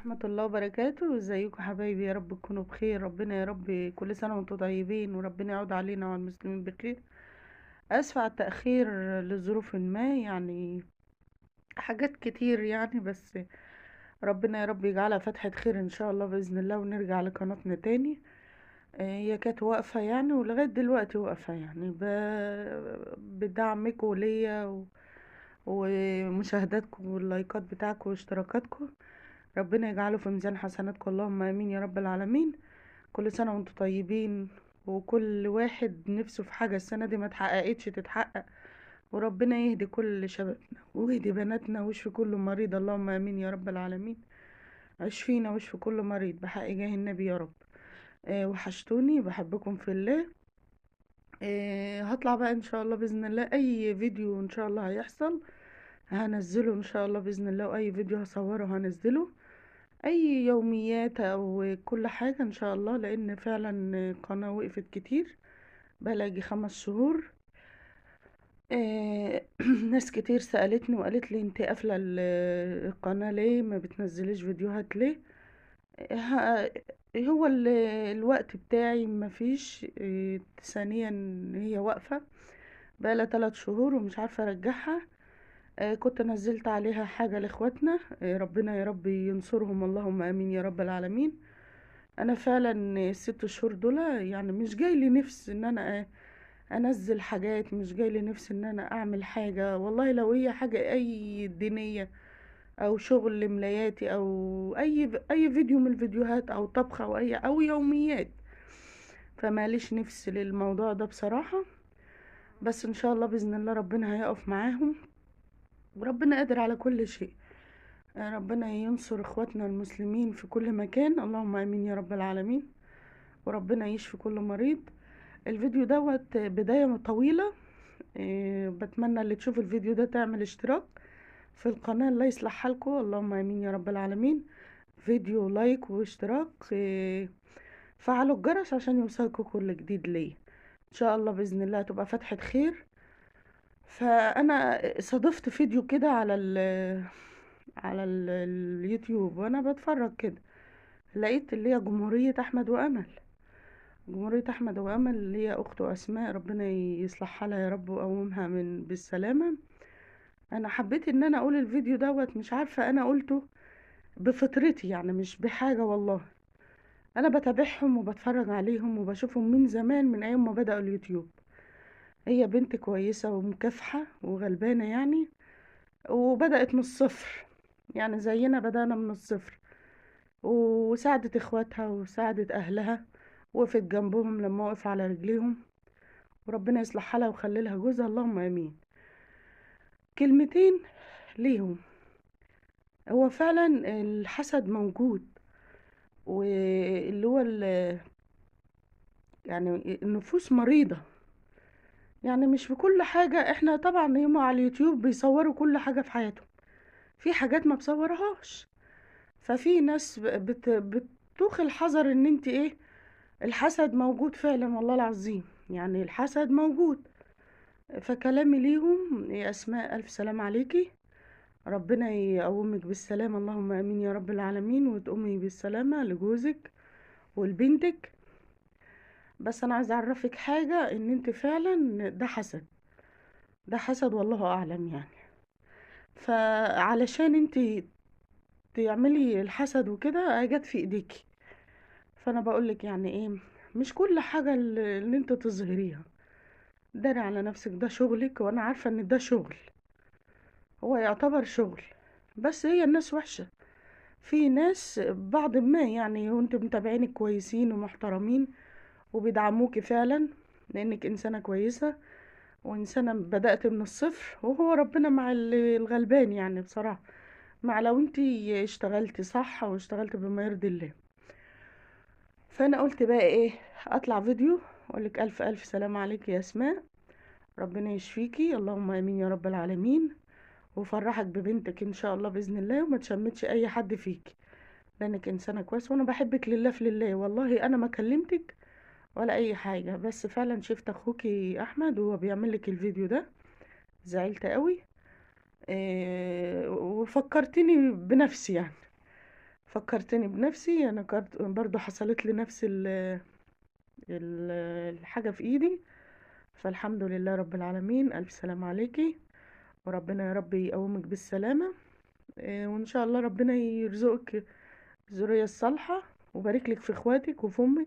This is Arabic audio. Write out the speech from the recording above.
ورحمة الله وبركاته. ازيكم حبايبي؟ يا رب تكونوا بخير. ربنا يا رب كل سنة وانتم طيبين، وربنا يعود علينا وعلى المسلمين بخير. اسفة على التأخير لظروف ما، يعني حاجات كتير يعني، بس ربنا يا رب يجعلها فتحة خير ان شاء الله بإذن الله، ونرجع لقناتنا تاني. هي كانت واقفة يعني، ولغاية دلوقتي واقفة يعني بدعمكم ليا ومشاهداتكم واللايكات بتاعكم واشتراكاتكم. ربنا يجعله في ميزان حسناتكم، اللهم امين يا رب العالمين. كل سنة وانتم طيبين، وكل واحد نفسه في حاجة السنة دي ما اتحققتش تتحقق، وربنا يهدي كل شبابنا ويهدي بناتنا ويشفي كل مريض، اللهم امين يا رب العالمين. اشفينا واشفي كل مريض بحق جاه النبي يا رب. وحشتوني، بحبكم في الله. هطلع بقى ان شاء الله باذن الله، اي فيديو ان شاء الله هيحصل هنزله ان شاء الله باذن الله، واي فيديو هصوره هنزله، اي يوميات او كل حاجة ان شاء الله، لان فعلا قناة وقفت كتير، بلاقي 5 شهور. ناس كتير سألتني وقالت لي انت قافلة القناة ليه؟ ما بتنزليش فيديوهات ليه؟ ه- هو الوقت بتاعي مفيش. ثانيا هي واقفة بقالها 3 شهور ومش عارفة ارجعها. كنت نزلت عليها حاجة لاخواتنا، ربنا يا رب ينصرهم، اللهم امين يا رب العالمين. انا فعلا ال6 شهور دول يعني مش جاي لي نفس ان انا انزل حاجات، مش جاي لي نفس ان انا اعمل حاجة والله. لو هي حاجة اي دينية او شغل لملاياتي او اي فيديو من الفيديوهات او طبخة او يوميات، فماليش نفس للموضوع ده بصراحة. بس ان شاء الله باذن الله ربنا هيقف معاهم، وربنا قادر على كل شيء. ربنا ينصر اخواتنا المسلمين في كل مكان، اللهم امين يا رب العالمين، وربنا يشفي كل مريض. الفيديو دوت بداية طويلة. بتمنى اللي تشوف الفيديو ده تعمل اشتراك في القناة، الله يصلح حالكم، اللهم امين يا رب العالمين. فيديو لايك واشتراك، فعلوا الجرس عشان يوصلكوا كل جديد ليه. ان شاء الله باذن الله تبقى فتحة خير. فانا صادفت فيديو كده على اليوتيوب وانا بتفرج كده، لقيت اللي هي جمهورية احمد وامل. جمهورية احمد وامل اللي هي اخته اسماء، ربنا يصلح حالها يا رب ويقومها بالسلامة. انا حبيت ان انا اقول الفيديو دوت، مش عارفة انا قلته بفطرتي يعني، مش بحاجة والله. انا بتابعهم وبتفرج عليهم وبشوفهم من زمان، من ايام ما بدأوا اليوتيوب. هي بنت كويسة ومكافحة وغلبانة يعني، وبدأت من الصفر، يعني زينا بدأنا من الصفر، وساعدت اخواتها وساعدت اهلها، وقفت جنبهم لما وقف على رجليهم، وربنا يصلح حالها ويخلي لها جوزها، اللهم امين. كلمتين ليهم. هو فعلا الحسد موجود، واللي هو يعني النفوس مريضة، يعني مش في كل حاجة. احنا طبعا هما على اليوتيوب بيصوروا كل حاجة في حياتهم، في حاجات ما بصورهاش. ففي ناس بتوخي الحذر ان انت ايه، الحسد موجود فعلا والله العظيم، يعني الحسد موجود. فكلامي ليهم يا اسماء، الف سلام عليكي، ربنا يقومك بالسلامة، اللهم امين يا رب العالمين، وتقومي بالسلامة لجوزك ولبنتك. بس انا عايزه اعرفك حاجة، ان انت فعلا ده حسد، ده حسد والله اعلم يعني. فعلشان انت تعملي الحسد وكده جت في ايديكي. فانا بقولك يعني ايه، مش كل حاجة اللي انت تظهريها، داري على نفسك، ده شغلك وانا عارفة ان ده شغل، هو يعتبر شغل. بس هي الناس وحشة، في ناس بعض ما يعني، وانت متابعينك كويسين ومحترمين وبيدعموكي فعلا، لانك انسانة كويسة وانسانة بدأت من الصفر، وهو ربنا مع الغلبان يعني بصراحة، مع لو انت اشتغلتي صح واشتغلتي بما يرضي الله. فانا قلت بقى ايه، اطلع فيديو اقولك الف الف سلام عليك يا اسماء، ربنا يشفيكي، اللهم امين يا رب العالمين، وفرحك ببنتك ان شاء الله باذن الله، وما تشمتش اي حد فيك، لانك انسانه كويس، وانا بحبك لله في لله والله. انا ما كلمتك ولا اي حاجه، بس فعلا شفت اخوكي احمد وهو بيعمل لك الفيديو ده، زعلت قوي. وفكرتني بنفسي يعني، فكرتني بنفسي، انا برضو حصلت لي نفس الحاجة في ايدي. فالحمد لله رب العالمين، الف سلام عليكي، وربنا يا رب يقومك بالسلامة. وان شاء الله ربنا يرزقك الذرية الصالحة، وبارك لك في اخواتك وفي امك.